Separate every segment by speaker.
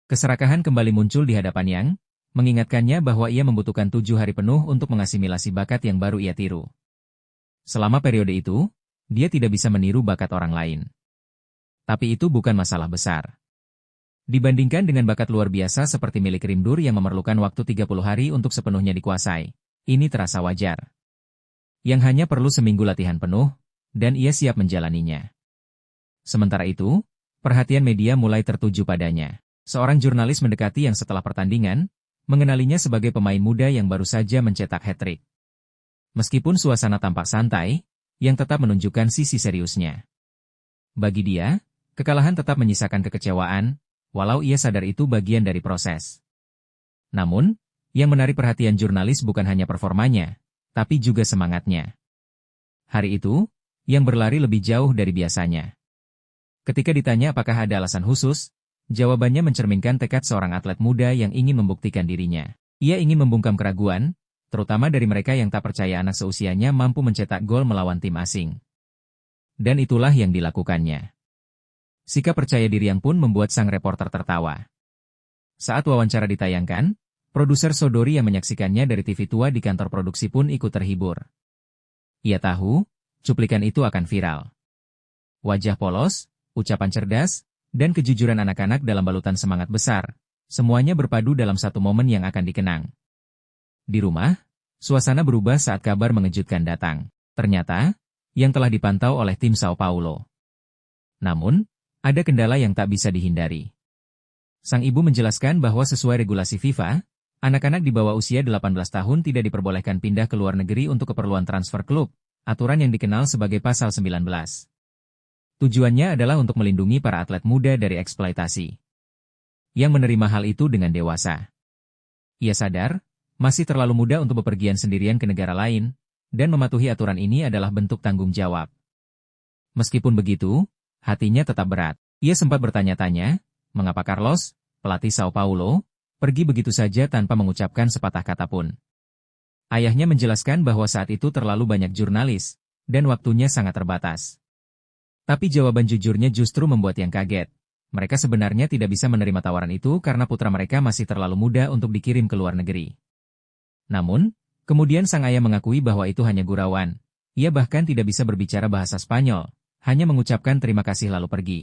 Speaker 1: Keserakahan kembali muncul di hadapan Yang, mengingatkannya bahwa ia membutuhkan 7 hari penuh untuk mengasimilasi bakat yang baru ia tiru. Selama periode itu, dia tidak bisa meniru bakat orang lain. Tapi itu bukan masalah besar. Dibandingkan dengan bakat luar biasa seperti milik Rimdur yang memerlukan waktu 30 hari untuk sepenuhnya dikuasai, ini terasa wajar. Yang hanya perlu seminggu latihan penuh, dan ia siap menjalaninya. Sementara itu, perhatian media mulai tertuju padanya. Seorang jurnalis mendekati Yang setelah pertandingan, mengenalinya sebagai pemain muda yang baru saja mencetak hat-trick. Meskipun suasana tampak santai, Yang tetap menunjukkan sisi seriusnya. Bagi dia, kekalahan tetap menyisakan kekecewaan, walau ia sadar itu bagian dari proses. Namun, yang menarik perhatian jurnalis bukan hanya performanya, tapi juga semangatnya. Hari itu, Yang berlari lebih jauh dari biasanya. Ketika ditanya apakah ada alasan khusus, jawabannya mencerminkan tekad seorang atlet muda yang ingin membuktikan dirinya. Ia ingin membungkam keraguan, terutama dari mereka yang tak percaya anak seusianya mampu mencetak gol melawan tim asing. Dan itulah yang dilakukannya. Sikap percaya diri Yang pun membuat sang reporter tertawa. Saat wawancara ditayangkan, produser Sodori yang menyaksikannya dari TV tua di kantor produksi pun ikut terhibur. Ia tahu, cuplikan itu akan viral. Wajah polos, ucapan cerdas, dan kejujuran anak-anak dalam balutan semangat besar, semuanya berpadu dalam satu momen yang akan dikenang. Di rumah, suasana berubah saat kabar mengejutkan datang. Ternyata, Yang telah dipantau oleh tim Sao Paulo. Namun, ada kendala yang tak bisa dihindari. Sang ibu menjelaskan bahwa sesuai regulasi FIFA, anak-anak di bawah usia 18 tahun tidak diperbolehkan pindah ke luar negeri untuk keperluan transfer klub, aturan yang dikenal sebagai Pasal 19. Tujuannya adalah untuk melindungi para atlet muda dari eksploitasi. Yang menerima hal itu dengan dewasa. Ia sadar, masih terlalu muda untuk bepergian sendirian ke negara lain, dan mematuhi aturan ini adalah bentuk tanggung jawab. Meskipun begitu, hatinya tetap berat. Ia sempat bertanya-tanya, mengapa Carlos, pelatih Sao Paulo, pergi begitu saja tanpa mengucapkan sepatah kata pun. Ayahnya menjelaskan bahwa saat itu terlalu banyak jurnalis, dan waktunya sangat terbatas. Tapi jawaban jujurnya justru membuat Yang kaget. Mereka sebenarnya tidak bisa menerima tawaran itu karena putra mereka masih terlalu muda untuk dikirim ke luar negeri. Namun, kemudian sang ayah mengakui bahwa itu hanya gurauan. Ia bahkan tidak bisa berbicara bahasa Spanyol, hanya mengucapkan terima kasih lalu pergi.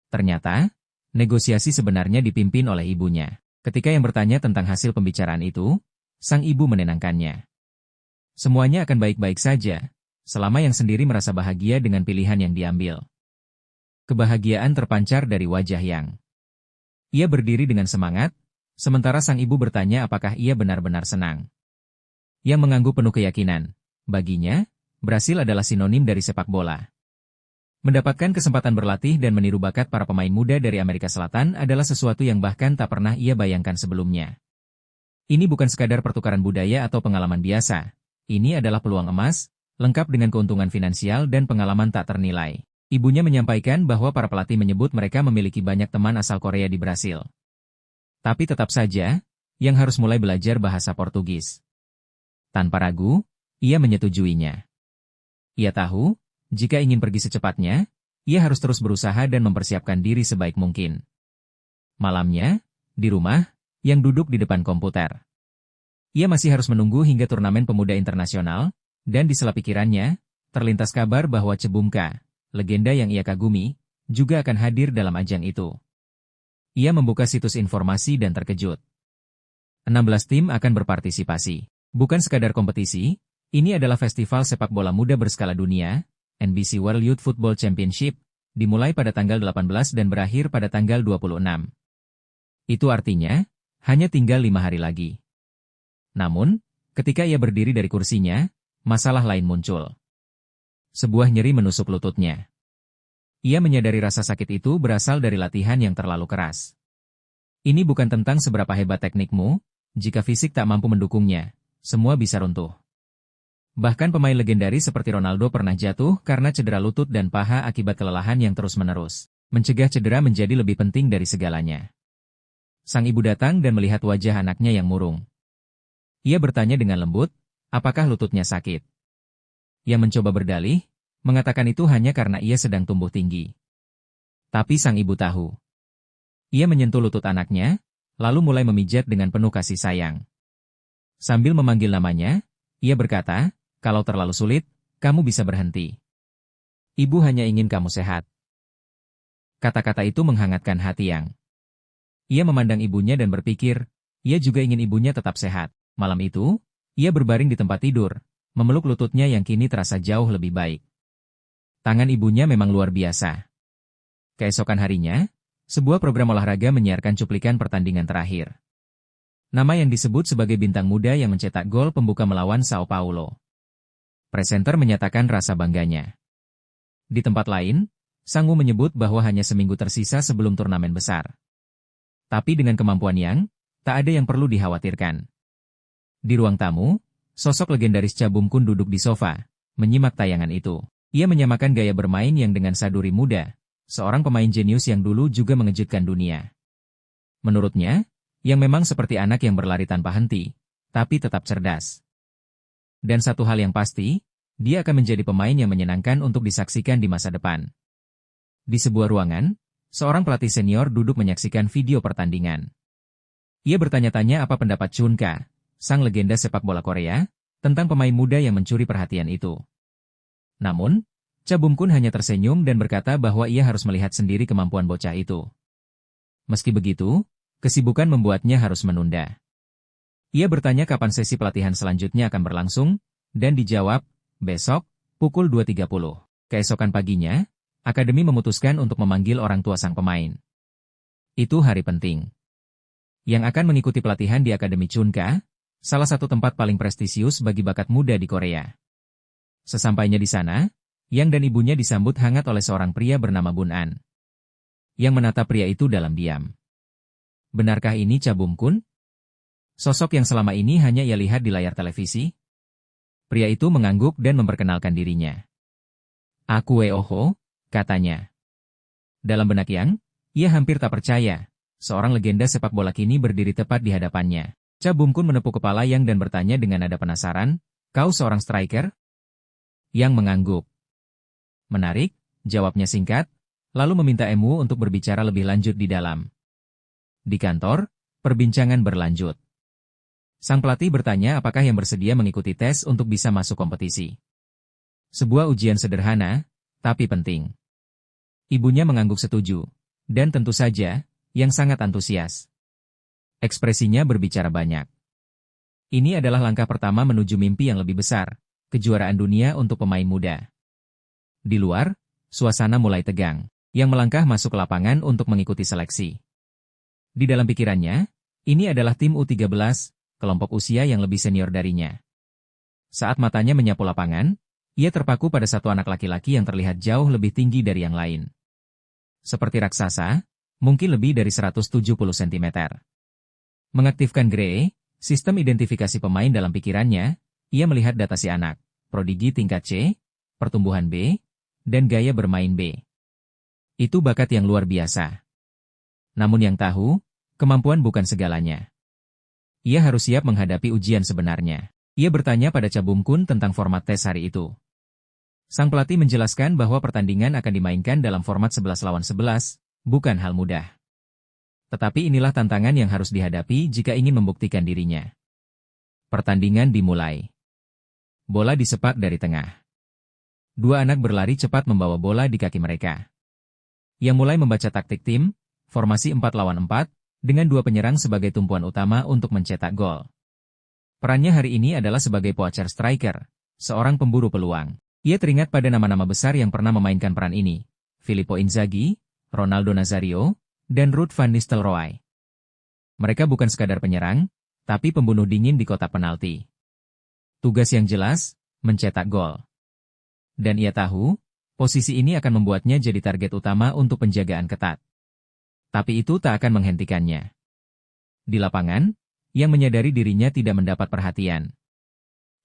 Speaker 1: Ternyata, negosiasi sebenarnya dipimpin oleh ibunya. Ketika Yang bertanya tentang hasil pembicaraan itu, sang ibu menenangkannya. Semuanya akan baik-baik saja, selama Yang sendiri merasa bahagia dengan pilihan yang diambil. Kebahagiaan terpancar dari wajah Yang. Ia berdiri dengan semangat, sementara sang ibu bertanya apakah ia benar-benar senang. Yang mengangguk penuh keyakinan. Baginya, Brasil adalah sinonim dari sepak bola. Mendapatkan kesempatan berlatih dan meniru bakat para pemain muda dari Amerika Selatan adalah sesuatu yang bahkan tak pernah ia bayangkan sebelumnya. Ini bukan sekadar pertukaran budaya atau pengalaman biasa. Ini adalah peluang emas, lengkap dengan keuntungan finansial dan pengalaman tak ternilai. Ibunya menyampaikan bahwa para pelatih menyebut mereka memiliki banyak teman asal Korea di Brasil. Tapi tetap saja, Yang harus mulai belajar bahasa Portugis. Tanpa ragu, ia menyetujuinya. Ia tahu, jika ingin pergi secepatnya, ia harus terus berusaha dan mempersiapkan diri sebaik mungkin. Malamnya, di rumah, Yang duduk di depan komputer. Ia masih harus menunggu hingga turnamen pemuda internasional, dan di sela pikirannya, terlintas kabar bahwa Cebumka, legenda yang ia kagumi, juga akan hadir dalam ajang itu. Ia membuka situs informasi dan terkejut. 16 tim akan berpartisipasi. Bukan sekadar kompetisi, ini adalah festival sepak bola muda berskala dunia, NBC World Youth Football Championship, dimulai pada tanggal 18 dan berakhir pada tanggal 26. Itu artinya, hanya tinggal 5 hari lagi. Namun, ketika ia berdiri dari kursinya, masalah lain muncul. Sebuah nyeri menusuk lututnya. Ia menyadari rasa sakit itu berasal dari latihan yang terlalu keras. Ini bukan tentang seberapa hebat teknikmu, jika fisik tak mampu mendukungnya, semua bisa runtuh. Bahkan pemain legendaris seperti Ronaldo pernah jatuh karena cedera lutut dan paha akibat kelelahan yang terus-menerus. Mencegah cedera menjadi lebih penting dari segalanya. Sang ibu datang dan melihat wajah anaknya yang murung. Ia bertanya dengan lembut, apakah lututnya sakit? Ia mencoba berdalih, mengatakan itu hanya karena ia sedang tumbuh tinggi. Tapi sang ibu tahu. Ia menyentuh lutut anaknya, lalu mulai memijat dengan penuh kasih sayang. Sambil memanggil namanya, ia berkata, "Kalau terlalu sulit, kamu bisa berhenti. Ibu hanya ingin kamu sehat." Kata-kata itu menghangatkan hati Yang. Ia memandang ibunya dan berpikir, ia juga ingin ibunya tetap sehat. Malam itu, ia berbaring di tempat tidur, memeluk lututnya yang kini terasa jauh lebih baik. Tangan ibunya memang luar biasa. Keesokan harinya, sebuah program olahraga menyiarkan cuplikan pertandingan terakhir. Nama yang disebut sebagai bintang muda yang mencetak gol pembuka melawan Sao Paulo. Presenter menyatakan rasa bangganya. Di tempat lain, Sang Woo menyebut bahwa hanya seminggu tersisa sebelum turnamen besar. Tapi dengan kemampuan Yang, tak ada yang perlu dikhawatirkan. Di ruang tamu, sosok legendaris Cha Bum Kun duduk di sofa, menyimak tayangan itu. Ia menyamakan gaya bermain Yang dengan Saduri muda, seorang pemain jenius yang dulu juga mengejutkan dunia. Menurutnya, Yang memang seperti anak yang berlari tanpa henti, tapi tetap cerdas. Dan satu hal yang pasti, dia akan menjadi pemain yang menyenangkan untuk disaksikan di masa depan. Di sebuah ruangan, seorang pelatih senior duduk menyaksikan video pertandingan. Ia bertanya-tanya apa pendapat Chun Ka, sang legenda sepak bola Korea, tentang pemain muda yang mencuri perhatian itu. Namun, Cha Bum Kun hanya tersenyum dan berkata bahwa ia harus melihat sendiri kemampuan bocah itu. Meski begitu, kesibukan membuatnya harus menunda. Ia bertanya kapan sesi pelatihan selanjutnya akan berlangsung, dan dijawab, besok, pukul 2.30. Keesokan paginya, akademi memutuskan untuk memanggil orang tua sang pemain. Itu hari penting. Yang akan mengikuti pelatihan di Akademi Chun Ka, salah satu tempat paling prestisius bagi bakat muda di Korea. Sesampainya di sana, Yang dan ibunya disambut hangat oleh seorang pria bernama Bun An. Yang menatap pria itu dalam diam. Benarkah ini Cha Bum Kun? Sosok yang selama ini hanya ia lihat di layar televisi? Pria itu mengangguk dan memperkenalkan dirinya. "Aku Weoho," katanya. Dalam benak Yang, ia hampir tak percaya. Seorang legenda sepak bola kini berdiri tepat di hadapannya. Cha Bum Kun menepuk kepala Yang dan bertanya dengan nada penasaran, "Kau seorang striker?" Yang mengangguk. "Menarik," jawabnya singkat, lalu meminta Emu untuk berbicara lebih lanjut di dalam. Di kantor, perbincangan berlanjut. Sang pelatih bertanya apakah Yang bersedia mengikuti tes untuk bisa masuk kompetisi. Sebuah ujian sederhana, tapi penting. Ibunya mengangguk setuju, dan tentu saja, Yang sangat antusias. Ekspresinya berbicara banyak. Ini adalah langkah pertama menuju mimpi yang lebih besar, kejuaraan dunia untuk pemain muda. Di luar, suasana mulai tegang. Yang melangkah masuk lapangan untuk mengikuti seleksi. Di dalam pikirannya, ini adalah tim U13, kelompok usia yang lebih senior darinya. Saat matanya menyapu lapangan, ia terpaku pada satu anak laki-laki yang terlihat jauh lebih tinggi dari yang lain. Seperti raksasa, mungkin lebih dari 170 cm. Mengaktifkan GRE, sistem identifikasi pemain dalam pikirannya, ia melihat data si anak, prodigi tingkat C, pertumbuhan B, dan gaya bermain B. Itu bakat yang luar biasa. Namun Yang tahu, kemampuan bukan segalanya. Ia harus siap menghadapi ujian sebenarnya. Ia bertanya pada Cha Bum Kun tentang format tes hari itu. Sang pelatih menjelaskan bahwa pertandingan akan dimainkan dalam format 11 lawan 11, bukan hal mudah. Tetapi inilah tantangan yang harus dihadapi jika ingin membuktikan dirinya. Pertandingan dimulai. Bola disepak dari tengah. Dua anak berlari cepat membawa bola di kaki mereka. Yang mulai membaca taktik tim, formasi 4 lawan 4, dengan dua penyerang sebagai tumpuan utama untuk mencetak gol. Perannya hari ini adalah sebagai poacher striker, seorang pemburu peluang. Ia teringat pada nama-nama besar yang pernah memainkan peran ini, Filippo Inzaghi, Ronaldo Nazario, dan Ruud van Nistelrooy. Mereka bukan sekadar penyerang, tapi pembunuh dingin di kotak penalti. Tugas yang jelas, mencetak gol. Dan ia tahu, posisi ini akan membuatnya jadi target utama untuk penjagaan ketat. Tapi itu tak akan menghentikannya. Di lapangan, Yang menyadari dirinya tidak mendapat perhatian.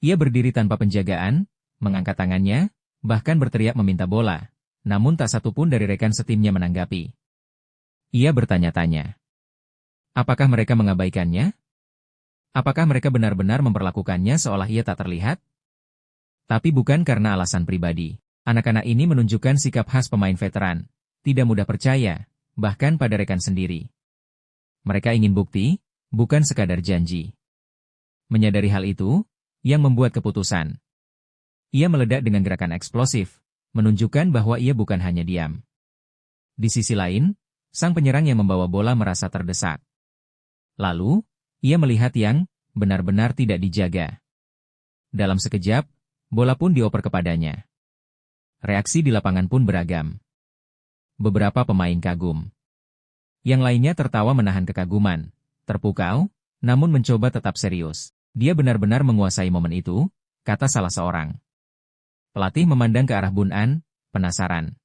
Speaker 1: Ia berdiri tanpa penjagaan, mengangkat tangannya, bahkan berteriak meminta bola, namun tak satu pun dari rekan setimnya menanggapi. Ia bertanya-tanya. Apakah mereka mengabaikannya? Apakah mereka benar-benar memperlakukannya seolah ia tak terlihat? Tapi bukan karena alasan pribadi. Anak-anak ini menunjukkan sikap khas pemain veteran, tidak mudah percaya, bahkan pada rekan sendiri. Mereka ingin bukti, bukan sekadar janji. Menyadari hal itu, Yang membuat keputusan. Ia meledak dengan gerakan eksplosif, menunjukkan bahwa ia bukan hanya diam. Di sisi lain, sang penyerang yang membawa bola merasa terdesak. Lalu, ia melihat Yang benar-benar tidak dijaga. Dalam sekejap, bola pun dioper kepadanya. Reaksi di lapangan pun beragam. Beberapa pemain kagum. Yang lainnya tertawa menahan kekaguman, terpukau, namun mencoba tetap serius. Dia benar-benar menguasai momen itu, kata salah seorang. Pelatih memandang ke arah Bun An, penasaran.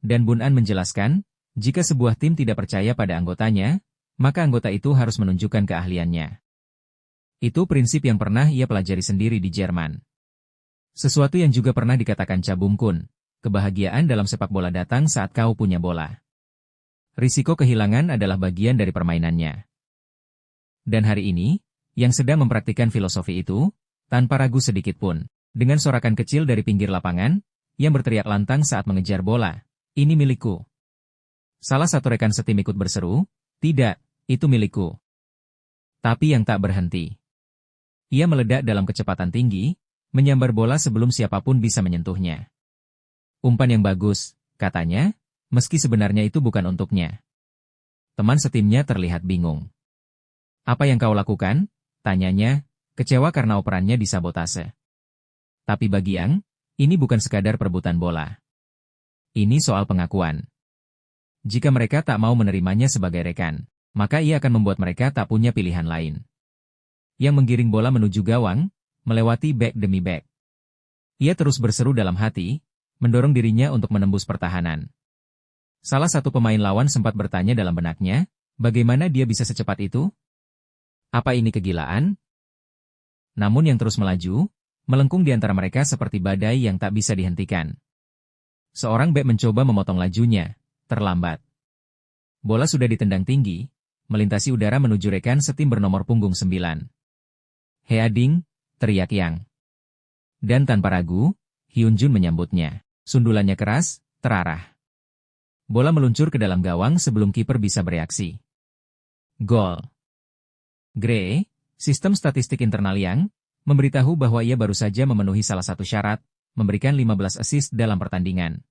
Speaker 1: Dan Bun An menjelaskan, jika sebuah tim tidak percaya pada anggotanya, maka anggota itu harus menunjukkan keahliannya. Itu prinsip yang pernah ia pelajari sendiri di Jerman. Sesuatu yang juga pernah dikatakan Cha Bum Kun, kebahagiaan dalam sepak bola datang saat kau punya bola. Risiko kehilangan adalah bagian dari permainannya. Dan hari ini, Yang sedang mempraktikkan filosofi itu, tanpa ragu sedikit pun, dengan sorakan kecil dari pinggir lapangan, Yang berteriak lantang saat mengejar bola, "Ini milikku." Salah satu rekan setim ikut berseru, "Tidak, itu milikku." Tapi Yang tak berhenti. Ia meledak dalam kecepatan tinggi, menyambar bola sebelum siapapun bisa menyentuhnya. "Umpan yang bagus," katanya, meski sebenarnya itu bukan untuknya. Teman setimnya terlihat bingung. "Apa yang kau lakukan?" tanyanya, kecewa karena operannya disabotase. Tapi bagi Yang, ini bukan sekadar perebutan bola. Ini soal pengakuan. Jika mereka tak mau menerimanya sebagai rekan, maka ia akan membuat mereka tak punya pilihan lain. Yang menggiring bola menuju gawang, melewati bek demi bek. Ia terus berseru dalam hati, mendorong dirinya untuk menembus pertahanan. Salah satu pemain lawan sempat bertanya dalam benaknya, bagaimana dia bisa secepat itu? Apa ini kegilaan? Namun Yang terus melaju, melengkung di antara mereka seperti badai yang tak bisa dihentikan. Seorang bek mencoba memotong lajunya, terlambat. Bola sudah ditendang tinggi, melintasi udara menuju rekan setim bernomor punggung 9. "Hea Ding," teriak Yang. Dan tanpa ragu, Hyun Jun menyambutnya. Sundulannya keras, terarah. Bola meluncur ke dalam gawang sebelum kiper bisa bereaksi. Gol. Gray, sistem statistik internal Yang, memberitahu bahwa ia baru saja memenuhi salah satu syarat, memberikan 15 assist dalam pertandingan.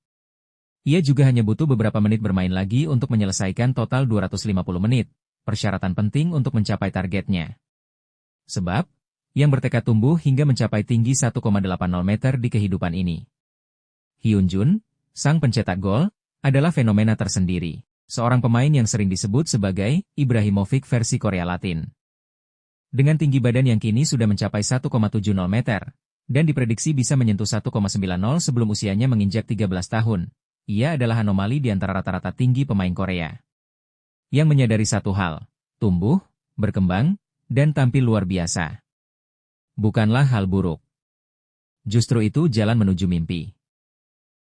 Speaker 1: Ia juga hanya butuh beberapa menit bermain lagi untuk menyelesaikan total 250 menit, persyaratan penting untuk mencapai targetnya. Sebab, Yang bertekad tumbuh hingga mencapai tinggi 1,80 meter di kehidupan ini. Hyun Jun, sang pencetak gol, adalah fenomena tersendiri. Seorang pemain yang sering disebut sebagai Ibrahimovic versi Korea Latin. Dengan tinggi badan yang kini sudah mencapai 1,70 meter, dan diprediksi bisa menyentuh 1,90 sebelum usianya menginjak 13 tahun, ia adalah anomali di antara rata-rata tinggi pemain Korea. Yang menyadari satu hal, tumbuh, berkembang, dan tampil luar biasa. Bukanlah hal buruk. Justru itu jalan menuju mimpi.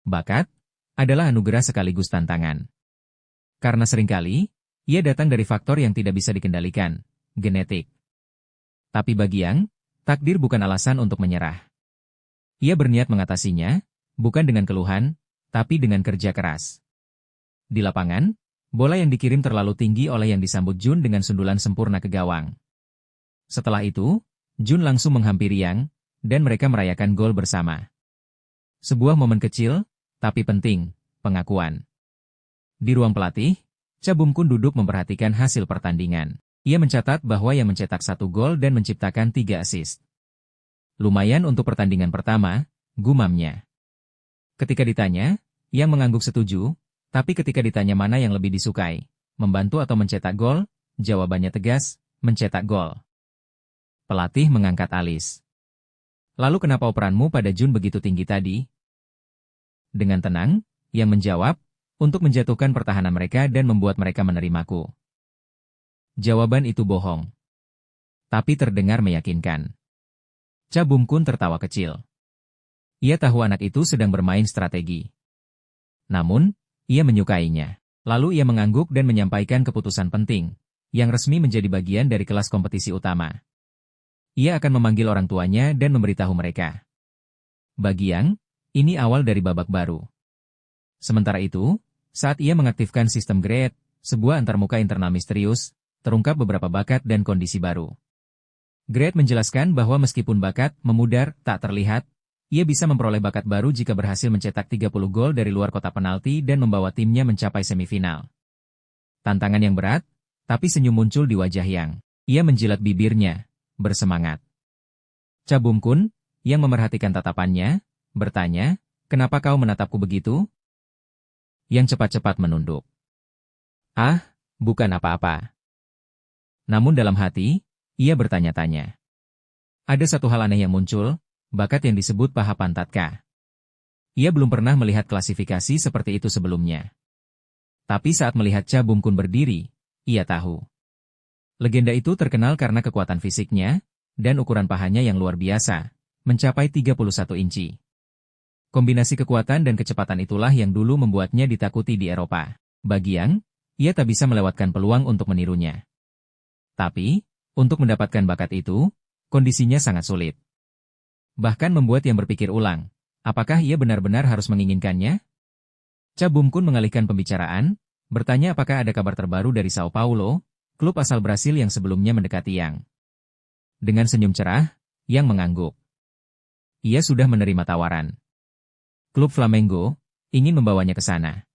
Speaker 1: Bakat adalah anugerah sekaligus tantangan. Karena seringkali, ia datang dari faktor yang tidak bisa dikendalikan, genetik. Tapi bagi Yang, takdir bukan alasan untuk menyerah. Ia berniat mengatasinya, bukan dengan keluhan, tapi dengan kerja keras. Di lapangan, bola yang dikirim terlalu tinggi oleh Yang disambut Jun dengan sundulan sempurna ke gawang. Setelah itu, Jun langsung menghampiri Yang, dan mereka merayakan gol bersama. Sebuah momen kecil, tapi penting, pengakuan. Di ruang pelatih, Cha Bum Kun duduk memperhatikan hasil pertandingan. Ia mencatat bahwa Yang mencetak 1 gol dan menciptakan 3 assist. Lumayan untuk pertandingan pertama, gumamnya. Ketika ditanya, Yang mengangguk setuju, tapi ketika ditanya mana yang lebih disukai, membantu atau mencetak gol, jawabannya tegas, mencetak gol. Pelatih mengangkat alis. "Lalu kenapa operanmu pada Jun begitu tinggi tadi?" Dengan tenang, Yang menjawab, "Untuk menjatuhkan pertahanan mereka dan membuat mereka menerimaku." Jawaban itu bohong. Tapi terdengar meyakinkan. Cha Bum Kun tertawa kecil. Ia tahu anak itu sedang bermain strategi. Namun, ia menyukainya. Lalu ia mengangguk dan menyampaikan keputusan penting, yang resmi menjadi bagian dari kelas kompetisi utama. Ia akan memanggil orang tuanya dan memberitahu mereka. Bagi Yang, ini awal dari babak baru. Sementara itu, saat ia mengaktifkan sistem grade, Sebuah antarmuka internal misterius, terungkap beberapa bakat dan kondisi baru. Grant menjelaskan bahwa meskipun bakat memudar tak terlihat, ia bisa memperoleh bakat baru jika berhasil mencetak 30 gol dari luar kotak penalti dan membawa timnya mencapai semifinal. Tantangan yang berat, tapi senyum muncul di wajah Yang. Ia menjilat bibirnya, bersemangat. Cha Bum-kun, yang memerhatikan tatapannya, bertanya, "Kenapa kau menatapku begitu?" Yang cepat-cepat menunduk. "Ah, bukan apa-apa." Namun dalam hati, ia bertanya-tanya. Ada satu hal aneh yang muncul, bakat yang disebut paha pantat Ka. Ia belum pernah melihat klasifikasi seperti itu sebelumnya. Tapi saat melihat Cha Bum-kun berdiri, ia tahu. Legenda itu terkenal karena kekuatan fisiknya, dan ukuran pahanya yang luar biasa, mencapai 31 inci. Kombinasi kekuatan dan kecepatan itulah yang dulu membuatnya ditakuti di Eropa. Bagi Yang, ia tak bisa melewatkan peluang untuk menirunya. Tapi, untuk mendapatkan bakat itu, kondisinya sangat sulit. Bahkan membuat Yang berpikir ulang, apakah ia benar-benar harus menginginkannya? Cha Bum-kun mengalihkan pembicaraan, bertanya apakah ada kabar terbaru dari Sao Paulo, klub asal Brasil yang sebelumnya mendekati Yang. Dengan senyum cerah, Yang mengangguk. Ia sudah menerima tawaran. Klub Flamengo ingin membawanya ke sana.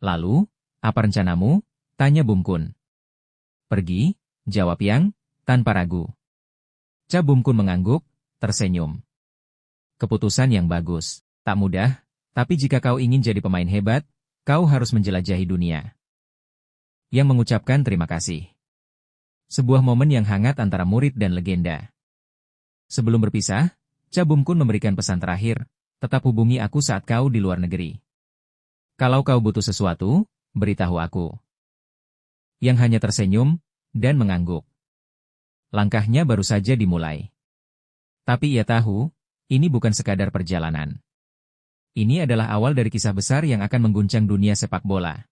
Speaker 1: Lalu, apa rencanamu? Tanya Bum-kun. Pergi, jawab Yang, tanpa ragu. Cha Bum-kun mengangguk, tersenyum. Keputusan yang bagus. Tak mudah, tapi jika kau ingin jadi pemain hebat, kau harus menjelajahi dunia. Yang mengucapkan terima kasih. Sebuah momen yang hangat antara murid dan legenda. Sebelum berpisah, Cha Bum-kun memberikan pesan terakhir, tetap hubungi aku saat kau di luar negeri. Kalau kau butuh sesuatu, beritahu aku. Yang hanya tersenyum, dan mengangguk. Langkahnya baru saja dimulai. Tapi ia tahu, ini bukan sekadar perjalanan. Ini adalah awal dari kisah besar yang akan mengguncang dunia sepak bola.